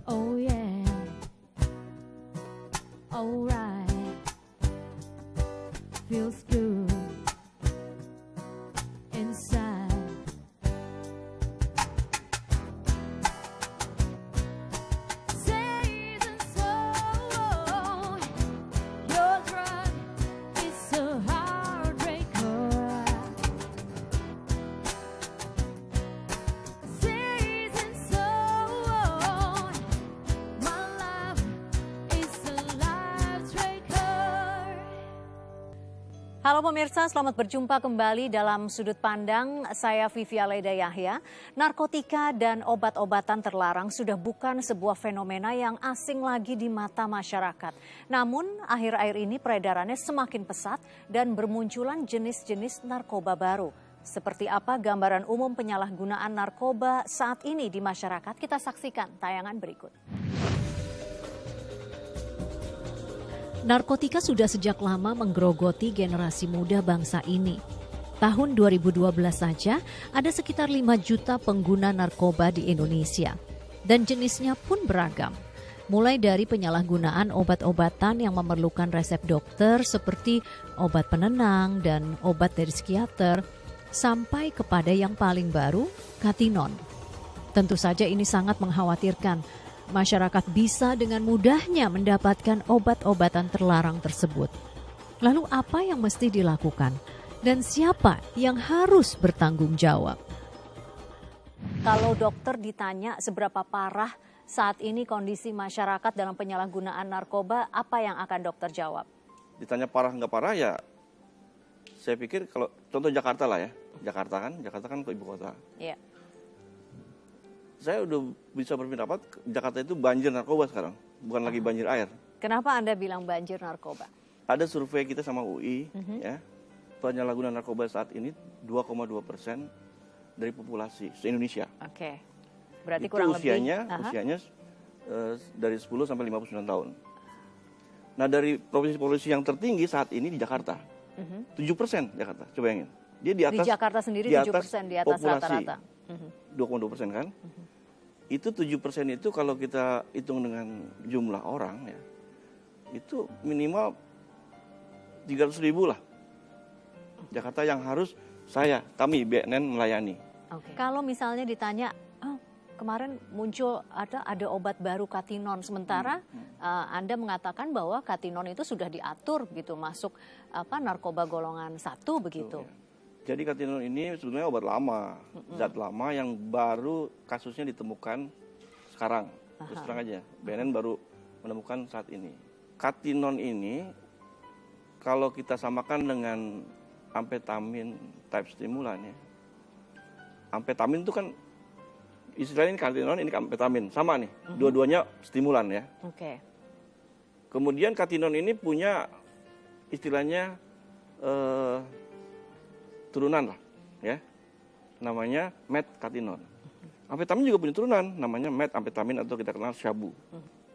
Oh yeah, alright, feels good inside. Season so, your drug is a heartbreaker. Season so, my love is a life breaker. Halo pemirsa, selamat berjumpa kembali dalam Sudut Pandang. Saya Vivi Aleida Yahya. Narkotika dan obat-obatan terlarang sudah bukan sebuah fenomena yang asing lagi di mata masyarakat. Namun, akhir-akhir ini peredarannya semakin pesat dan bermunculan jenis-jenis narkoba baru. Seperti apa gambaran umum penyalahgunaan narkoba saat ini di masyarakat? Kita saksikan tayangan berikut. Narkotika sudah sejak lama menggerogoti generasi muda bangsa ini. Tahun 2012 saja ada sekitar 5 juta pengguna narkoba di Indonesia. Dan jenisnya pun beragam. Mulai dari penyalahgunaan obat-obatan yang memerlukan resep dokter seperti obat penenang dan obat dari psikiater, sampai kepada yang paling baru, katinon. Tentu saja ini sangat mengkhawatirkan. Masyarakat bisa dengan mudahnya mendapatkan obat-obatan terlarang tersebut. Lalu apa yang mesti dilakukan? Dan siapa yang harus bertanggung jawab? Kalau dokter ditanya seberapa parah saat ini kondisi masyarakat dalam penyalahgunaan narkoba, apa yang akan dokter jawab? Ditanya parah nggak parah ya, saya pikir kalau contoh Jakarta lah ya. Jakarta kan ke ibu kota. Iya. Saya udah bisa berpendapat Jakarta itu banjir narkoba sekarang, bukan lagi banjir air. Kenapa Anda bilang banjir narkoba? Ada survei kita sama UI, ya, penyalahgunaan narkoba saat ini 2,2% dari populasi se-Indonesia. Oke, berarti Itu kurang usianya dari 10 sampai 59 tahun. Nah dari provinsi-provinsi yang tertinggi saat ini di Jakarta, 7% Jakarta, coba bayangin. Dia di atas, di Jakarta sendiri 7% di atas rata-rata. 2,2% kan? Itu 7% itu kalau kita hitung dengan jumlah orang ya, itu minimal 300.000 lah. Jakarta yang harus kami BNN melayani. Oke. Kalau misalnya ditanya, kemarin muncul ada obat baru katinon, sementara Anda mengatakan bahwa katinon itu sudah diatur gitu masuk narkoba golongan 1 begitu. Betul, ya. Jadi katinon ini sebenarnya obat lama, zat lama yang baru kasusnya ditemukan sekarang. Terus terang aja, BNN baru menemukan saat ini. Katinon ini kalau kita samakan dengan amfetamin type stimulan ya. Amfetamin itu kan istilahnya ini katinon, ini amfetamin, sama nih. Dua-duanya stimulan ya. Oke. Kemudian katinon ini punya istilahnya turunan lah, ya, namanya metamfetamin. Amfetamin juga punya turunan, namanya metamfetamin atau kita kenal syabu.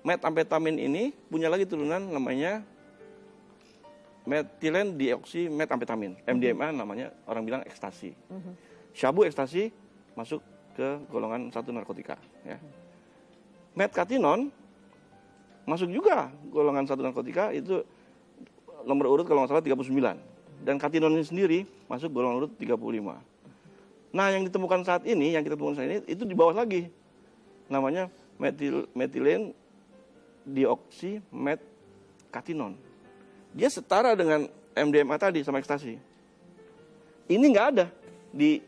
Metamfetamin ini punya lagi turunan namanya metilen dioksi metamfetamin, MDMA namanya, orang bilang ekstasi. Syabu ekstasi masuk ke golongan 1 narkotika. Ya. Metkatinon masuk juga golongan 1 narkotika, itu nomor urut kalau nggak salah 39. Dan katinon ini sendiri masuk golongan urut 35. Nah, yang ditemukan saat ini, yang kita temukan saat ini, itu di bawah lagi. Namanya metilen dioksi metkatinon. Dia setara dengan MDMA tadi sama ekstasi. Ini nggak ada di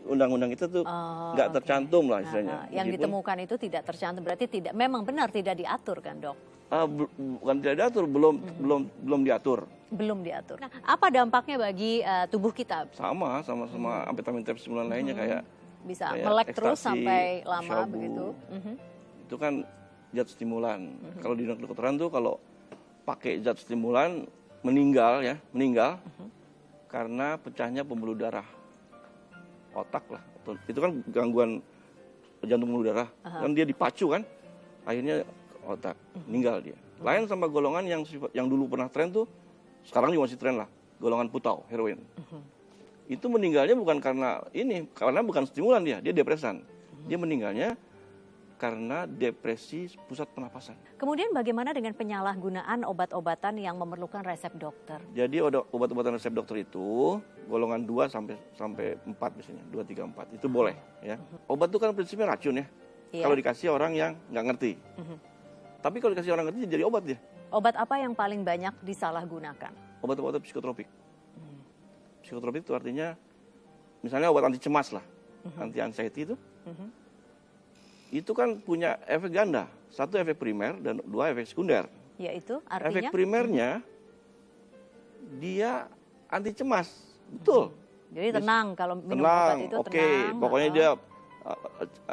undang-undang kita tuh, nggak tercantum lah istilahnya. Yang ditemukan itu tidak tercantum, berarti memang benar tidak diatur kan, Dok? Bukan tidak diatur, belum diatur. Belum diatur. Nah, apa dampaknya bagi tubuh kita? Sama amfetamin type stimulan lainnya kayak bisa melek terus ekstasi, sampai lama syabu. begitu. Itu kan zat stimulan. Kalau di kedokteran tuh kalau pakai zat stimulan meninggal karena pecahnya pembuluh darah otak lah. Itu kan gangguan jantung pembuluh darah. Kan dia dipacu kan, akhirnya otak meninggal dia. Lain sama golongan yang dulu pernah tren tuh, sekarang juga masih tren lah, golongan putau, heroin. Itu meninggalnya bukan karena bukan stimulan dia depresan. Dia meninggalnya karena depresi pusat pernapasan. Kemudian bagaimana dengan penyalahgunaan obat-obatan yang memerlukan resep dokter? Jadi obat-obatan resep dokter itu golongan 2 sampai 4 biasanya, 2, 3, 4 itu boleh ya. Obat itu kan prinsipnya racun ya. Iya. Kalau dikasih orang yang nggak ngerti. Tapi kalau dikasih orang ngerti jadi obat dia. Obat apa yang paling banyak disalahgunakan? Obat-obat psikotropik. Psikotropik itu artinya misalnya obat anti cemas lah, anti anxiety itu. Itu kan punya efek ganda. 1 efek primer dan 2 efek sekunder. Yaitu Efek artinya primernya dia anti cemas, betul. jadi tenang kalau minum obat itu oke. tenang. Pokoknya dia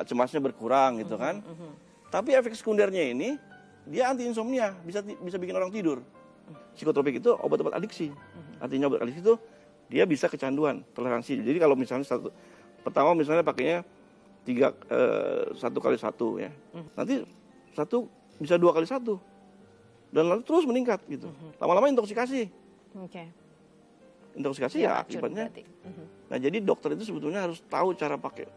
cemasnya berkurang gitu kan. Tapi efek sekundernya ini dia anti insomnia, bisa bikin orang tidur. Psikotropik itu obat-obat adiksi. Artinya obat adiksi itu dia bisa kecanduan, toleransi. Jadi kalau misalnya pertama misalnya pakainya 1 kali 1 ya. Nanti 1 bisa 2 kali 1. Dan lalu terus meningkat gitu. Lama-lama intoksikasi. Oke. Intoksikasi Dia ya racun akibatnya. berarti. Nah, jadi dokter itu sebetulnya harus tahu cara pakai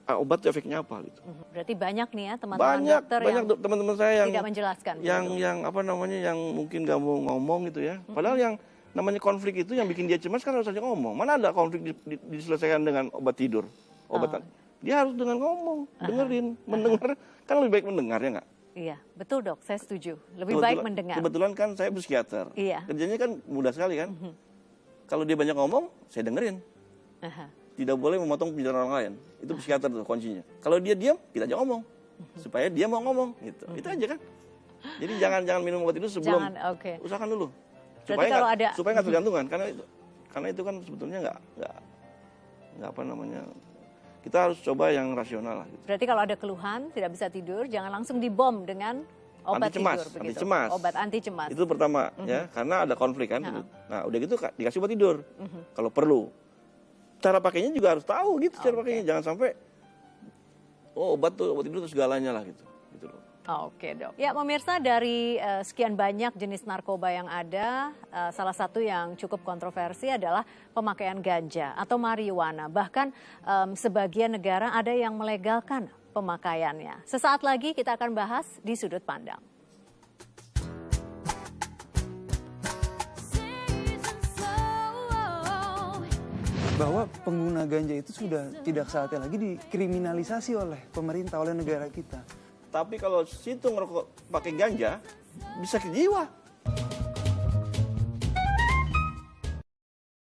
obat itu efeknya apa gitu. Berarti banyak nih ya teman-teman dokter Banyak yang teman-teman saya yang tidak menjelaskan. yang apa namanya yang mungkin nggak mau ngomong gitu ya. Padahal yang namanya konflik itu yang bikin dia cemas kan harus saja ngomong. Mana ada konflik diselesaikan dengan obat tidur, obatan. Dia harus dengan ngomong, dengerin, mendengar. Kan lebih baik mendengar ya nggak? Iya, betul dok, saya setuju. Lebih baik mendengar. Kebetulan kan saya psikiater. Iya. Kerjanya kan mudah sekali kan. Kalau dia banyak ngomong, saya dengerin. Tidak boleh memotong pembicaraan orang lain. Itu psikiater tuh kuncinya. Kalau dia diam, kita aja ngomong. Supaya dia mau ngomong gitu. Itu aja kan. Jadi jangan minum obat itu sebelum. Usahakan dulu. Berarti kalau supaya nggak tergantungan karena itu kan sebetulnya nggak apa namanya, kita harus coba yang rasional lah gitu. Berarti kalau ada keluhan tidak bisa tidur jangan langsung dibom dengan obat tidur begitu. Anti cemas. Obat anti cemas. Itu pertama ya, karena ada konflik kan. Nah udah gitu dikasih obat tidur kalau perlu. Cara pakainya juga harus tahu gitu cara pakainya, jangan sampai obat tidur itu segalanya lah gitu loh. Oke dok. Ya pemirsa, dari sekian banyak jenis narkoba yang ada, salah satu yang cukup kontroversi adalah pemakaian ganja atau marijuana. Bahkan sebagian negara ada yang melegalkan pemakaiannya. Sesaat lagi kita akan bahas di Sudut Pandang. Bahwa pengguna ganja itu sudah tidak saatnya lagi dikriminalisasi oleh pemerintah, oleh negara kita. Tapi kalau situ ngerokok pakai ganja bisa ke jiwa.